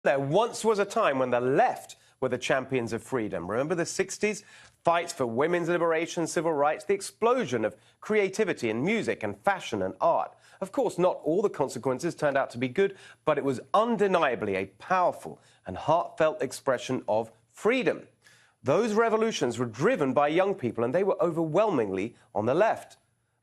There once was a time when the left were the champions of freedom. Remember the 60s? Fights for women's liberation, civil rights, the explosion of creativity in music and fashion and art. Of course, not all the consequences turned out to be good, but it was undeniably a powerful and heartfelt expression of freedom. Those revolutions were driven by young people, and they were overwhelmingly on the left.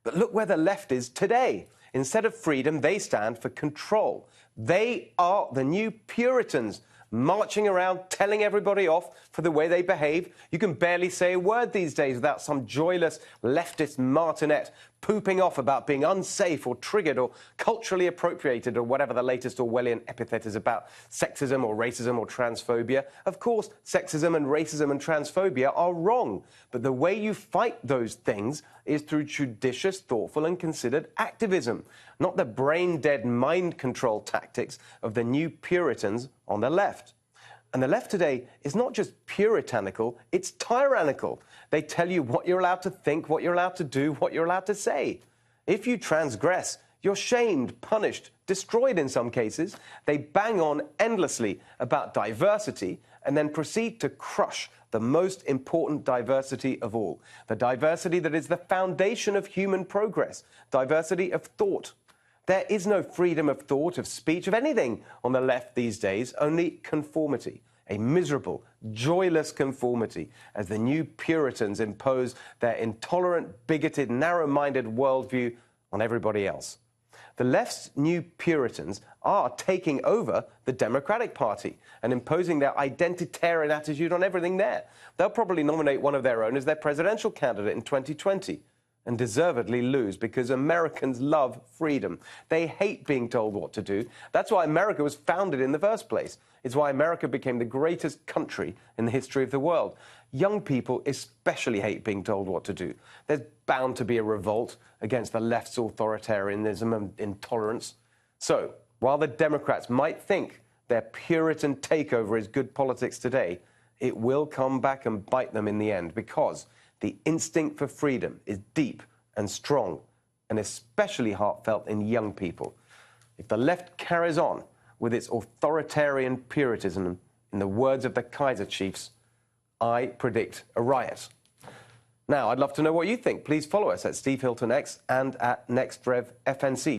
But look where the left is today. Instead of freedom, they stand for control. They are the new Puritans, marching around telling everybody off for the way they behave. You can barely say a word these days without some joyless leftist martinet pooping off about being unsafe or triggered or culturally appropriated or whatever the latest Orwellian epithet is about sexism or racism or transphobia. Of course, sexism and racism and transphobia are wrong, but the way you fight those things is through judicious, thoughtful and considered activism, not the brain-dead mind control tactics of the new Puritans on the left. And the left today is not just puritanical, it's tyrannical. They tell you what you're allowed to think, what you're allowed to do, what you're allowed to say. If you transgress, you're shamed, punished, destroyed in some cases. They bang on endlessly about diversity and then proceed to crush the most important diversity of all, the diversity that is the foundation of human progress, diversity of thought. There is no freedom of thought, of speech, of anything on the left these days, only conformity, a miserable, joyless conformity as the new Puritans impose their intolerant, bigoted, narrow-minded worldview on everybody else. The left's new Puritans are taking over the Democratic Party and imposing their identitarian attitude on everything there. They'll probably nominate one of their own as their presidential candidate in 2020. And deservedly lose, because Americans love freedom. They hate being told what to do. That's why America was founded in the first place. It's why America became the greatest country in the history of the world. Young people especially hate being told what to do. There's bound to be a revolt against the left's authoritarianism and intolerance. So, while the Democrats might think their Puritan takeover is good politics today, it will come back and bite them in the end, because the instinct for freedom is deep and strong, and especially heartfelt in young people. If the left carries on with its authoritarian Puritanism, in the words of the Kaiser chiefs, I predict a riot. Now, I'd love to know what you think. Please follow us at Steve Hilton X and at NextRevFNC.